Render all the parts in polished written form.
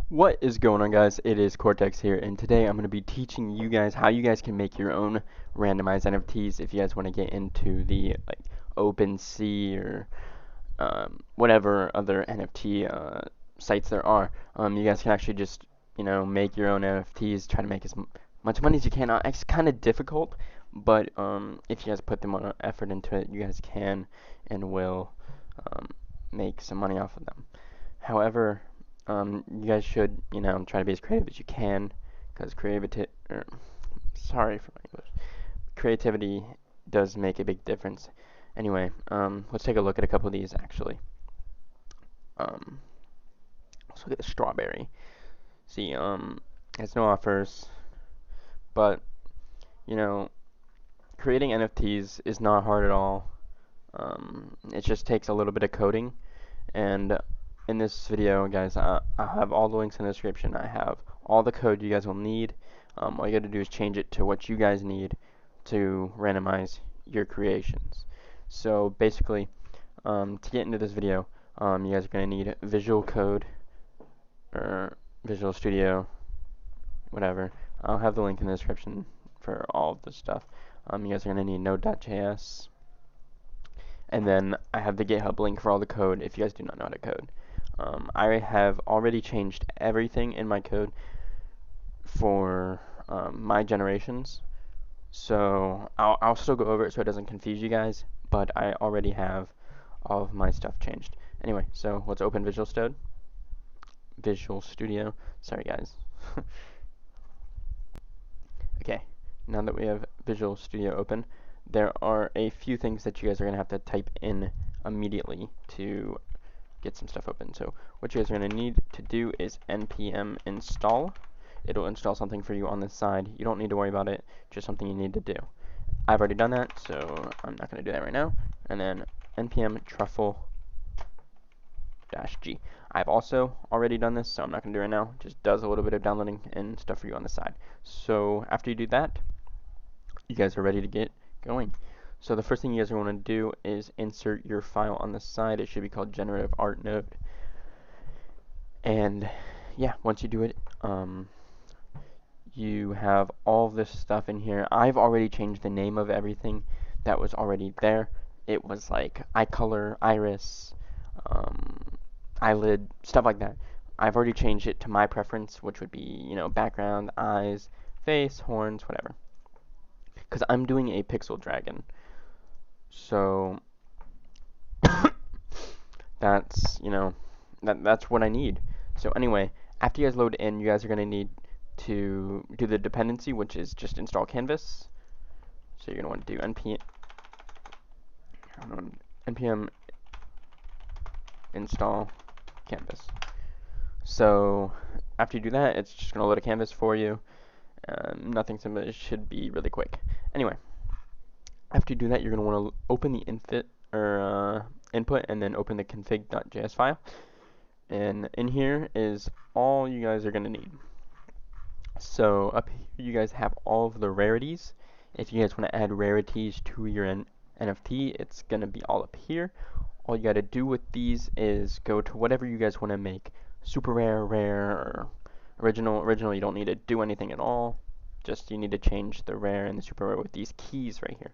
What is going on, guys? It is Cortex here, and today I'm going to be teaching you guys how you guys can make your own randomized NFTs if you guys want to get into the OpenSea or whatever other NFT sites there are. You guys can actually just make your own NFTs, try to make as much money as you can. It's kind of difficult, but if you guys put the effort into it, you guys can and will um, make some money off of them. However, you guys should, try to be as creative as you can, because sorry for my English, creativity does make a big difference. Anyway, let's take a look at a couple of these actually. Um, let's look at the strawberry. See, has no offers, but you know, creating NFTs is not hard at all. It just takes a little bit of coding, and in this video, guys, I'll have all the links in the description. I have all the code you guys will need. All you got to do is change it to what you guys need to randomize your creations. So basically, to get into this video, you guys are going to need Visual Code or Visual Studio, whatever. I'll have the link in the description for all of this stuff. You guys are going to need Node.js, and then I have the GitHub link for all the code if you guys do not know how to code. I have already changed everything in my code for my generations, so I'll still go over it so it doesn't confuse you guys, but I already have all of my stuff changed. Anyway, so let's open Visual Studio. Sorry, guys. Okay, now that we have Visual Studio open, there are a few things that you guys are going to have to type in immediately to get some stuff open. So what you guys are going to need to do is npm install. It'll install something for you on this side. You don't need to worry about it, just something you need to do. I've already done that, so I'm not going to do that right now. And then npm truffle-g. I've also already done this, so I'm not going to do it right now. It just does a little bit of downloading and stuff for you on the side. So after you do that, you guys are ready to get going. So the first thing you guys are going to do is insert your file on the side. It should be called generative art node. And yeah, once you do it, you have all this stuff in here. I've already changed the name of everything that was already there. It was like eye color, iris, eyelid, stuff like that. I've already changed it to my preference, which would be, background, eyes, face, horns, whatever. Because I'm doing a pixel dragon. So that's, that's what I need. So anyway, after you guys load in, you guys are going to need to do the dependency, which is just install canvas. So you're going to want to do npm install canvas. So after you do that, it's just going to load a canvas for you. Nothing simple. It should be really quick. Anyway, after you do that, you're going to want to open the input and then open the config.js file. And in here is all you guys are going to need. So up here you guys have all of the rarities. If you guys want to add rarities to your NFT, it's going to be all up here. All you got to do with these is go to whatever you guys want to make. Super rare, rare, or original. Original, you don't need to do anything at all. Just you need to change the rare and the super rare with these keys right here.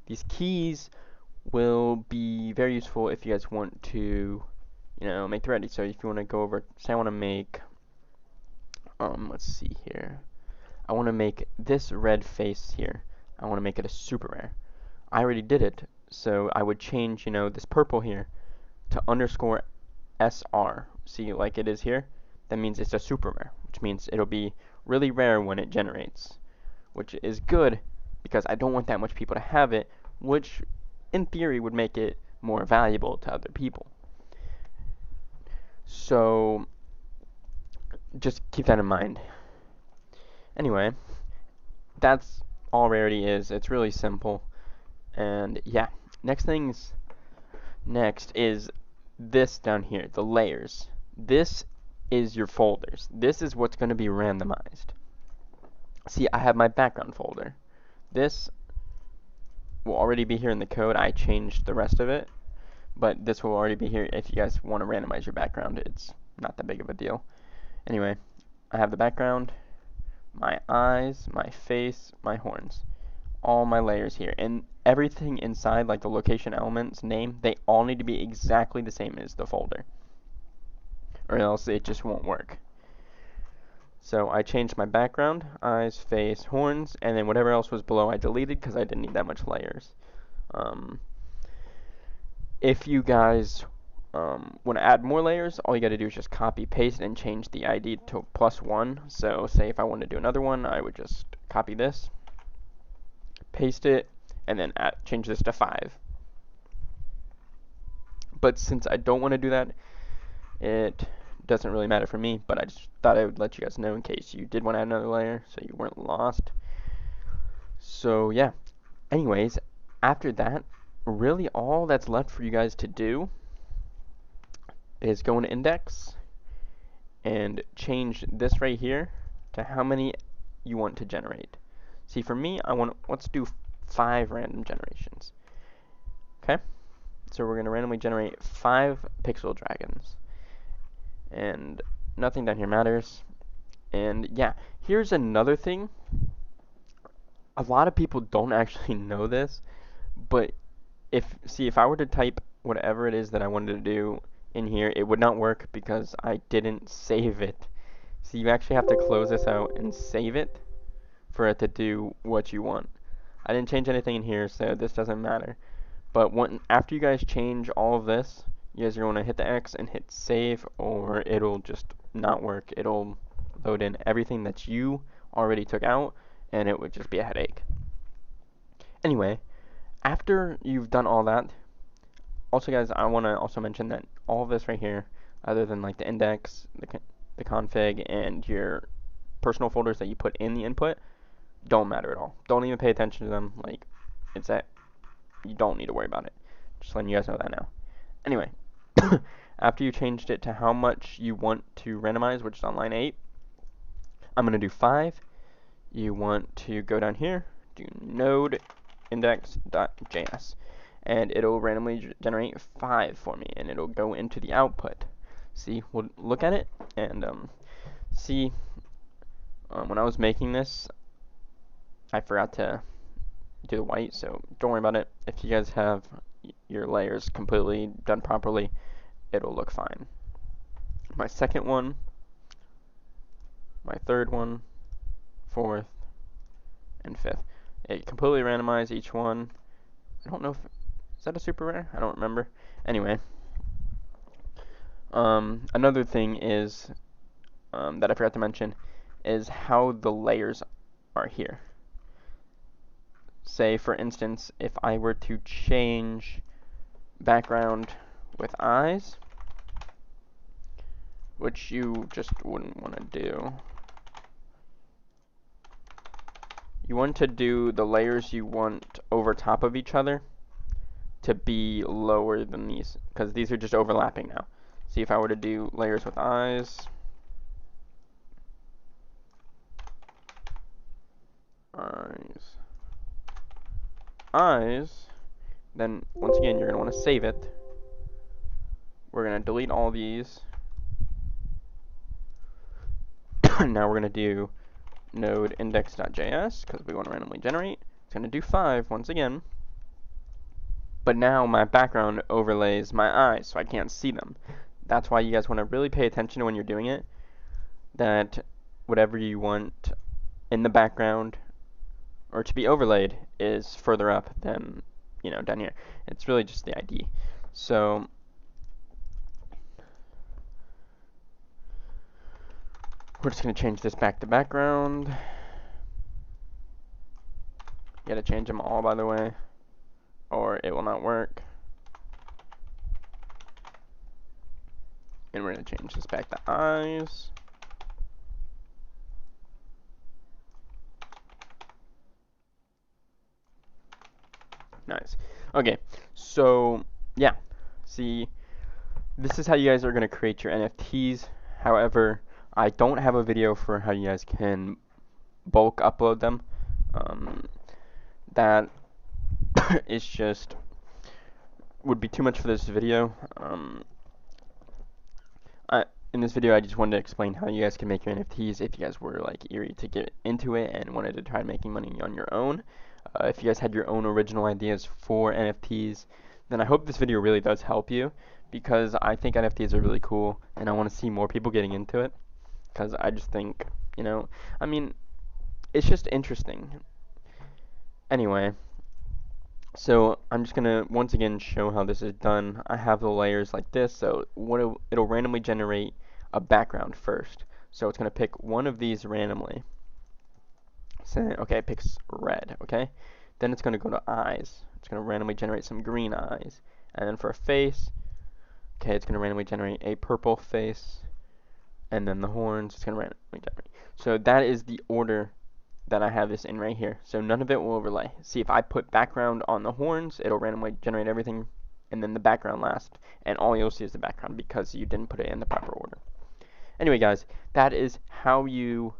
These keys will be very useful if you guys want to, make the rarity. So if you want to go over, say I want to make, let's see here. I want to make this red face here. I want to make it a super rare. I already did it, so I would change, this purple here to underscore SR. See, like it is here? That means it's a super rare, which means it'll be really rare when it generates, which is good because I don't want that much people to have it, which in theory would make it more valuable to other people. So just keep that in mind. Anyway, that's all rarity is. It's really simple. And yeah, next is this down here, the layers. This is your folders. This is what's going to be randomized. See, I have my background folder. This will already be here in the code. I changed the rest of it, but this will already be here if you guys want to randomize your background. It's not that big of a deal. Anyway, I have the background, my eyes, my face, my horns, all my layers here, and everything inside, like the location elements, name, they all need to be exactly the same as the folder, or else it just won't work. So I changed my background, eyes, face, horns, and then whatever else was below I deleted because I didn't need that much layers. If you guys want to add more layers, all you got to do is just copy paste and change the ID to +1. So say if I want to do another one, I would just copy this, paste it, and then change this to 5. But since I don't want to do that, it doesn't really matter for me, but I just thought I would let you guys know in case you did want to add another layer so you weren't lost. So yeah, anyways, after that, really all that's left for you guys to do is go into index and change this right here to how many you want to generate. See, for me, let's do 5 random generations. Okay, so we're going to randomly generate 5 pixel dragons. And nothing down here matters. And yeah, here's another thing. A lot of people don't actually know this, but if I were to type whatever it is that I wanted to do in here, it would not work because I didn't save it. So you actually have to close this out and save it for it to do what you want. I didn't change anything in here, so this doesn't matter. But after you guys change all of this, you guys are going to hit the X and hit save, or it'll just not work. It'll load in everything that you already took out, and it would just be a headache. Anyway, after you've done all that, also guys, I want to also mention that all of this right here, other than like the index, the config, and your personal folders that you put in the input, don't matter at all. Don't even pay attention to them. Like, you don't need to worry about it. Just letting you guys know that now. Anyway, after you changed it to how much you want to randomize, which is on line 8, I'm going to do 5. You want to go down here, do node index.js, and it'll randomly generate 5 for me, and it'll go into the output. See, we'll look at it and see. When I was making this, I forgot to do the white, so don't worry about it. If you guys have your layers completely done properly, it'll look fine. My second one, my third one, fourth, and fifth. It completely randomized each one. I don't know if, is that a super rare? I don't remember. Anyway, another thing is, that I forgot to mention, is how the layers are here. Say, for instance, if I were to change background with eyes, which you just wouldn't want to do. You want to do the layers you want over top of each other to be lower than these, because these are just overlapping now. See, if I were to do layers with eyes, eyes, then once again, you're going to want to save it. We're going to delete all these. Now we're going to do node index.js because we want to randomly generate. It's going to do 5 once again. But now my background overlays my eyes, so I can't see them. That's why you guys want to really pay attention to when you're doing it, that whatever you want in the background or to be overlaid is further up than, down here. It's really just the ID. So we're just going to change this back to background. You got to change them all, by the way, or it will not work. And we're going to change this back to eyes. Nice. Okay, so yeah, see, this is how you guys are going to create your NFTs. However, I don't have a video for how you guys can bulk upload them. That is just would be too much for this video. in this video, I just wanted to explain how you guys can make your NFTs if you guys were like eerie to get into it and wanted to try making money on your own. If you guys had your own original ideas for NFTs, then I hope this video really does help you because I think NFTs are really cool and I want to see more people getting into it because I just think, I mean, it's just interesting. Anyway, so I'm just gonna once again show how this is done. I have the layers like this, so it'll randomly generate a background first. So it's gonna pick one of these randomly. Say, okay, it picks red, okay? Then it's gonna go to eyes. It's gonna randomly generate some green eyes. And then for a face, okay, it's gonna randomly generate a purple face. And then the horns, it's gonna randomly generate. So that is the order that I have this in right here. So none of it will overlay. See, if I put background on the horns, it'll randomly generate everything and then the background last. And all you'll see is the background because you didn't put it in the proper order. Anyway, guys, that is how you,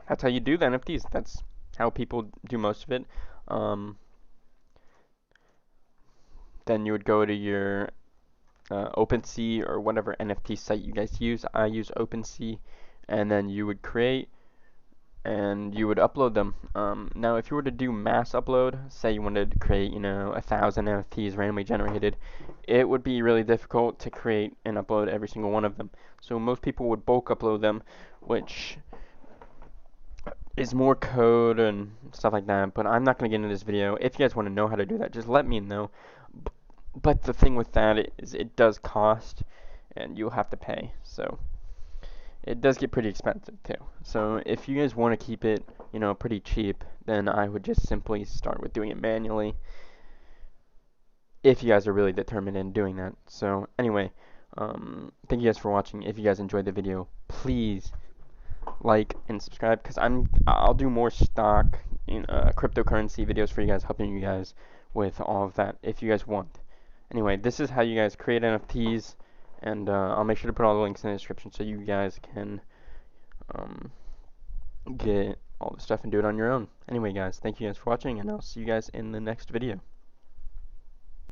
that's how you do the NFTs. That's how people do most of it. Then you would go to your OpenSea or whatever NFT site you guys use. I use OpenSea. And then you would create and you would upload them. Now, if you were to do mass upload, say you wanted to create, 1,000 NFTs randomly generated, it would be really difficult to create and upload every single one of them. So most people would bulk upload them, which is more code and stuff like that. But I'm not going to get into this video. If you guys want to know how to do that, just let me know. But the thing with that is it does cost, and you'll have to pay. So it does get pretty expensive too. So if you guys want to keep it, pretty cheap, then I would just simply start with doing it manually if you guys are really determined in doing that. So anyway, thank you guys for watching. If you guys enjoyed the video, please like and subscribe because I'll do more stock cryptocurrency videos for you guys, helping you guys with all of that if you guys want. Anyway, this is how you guys create NFTs. And I'll make sure to put all the links in the description so you guys can get all the stuff and do it on your own. Anyway, guys, thank you guys for watching, and I'll see you guys in the next video.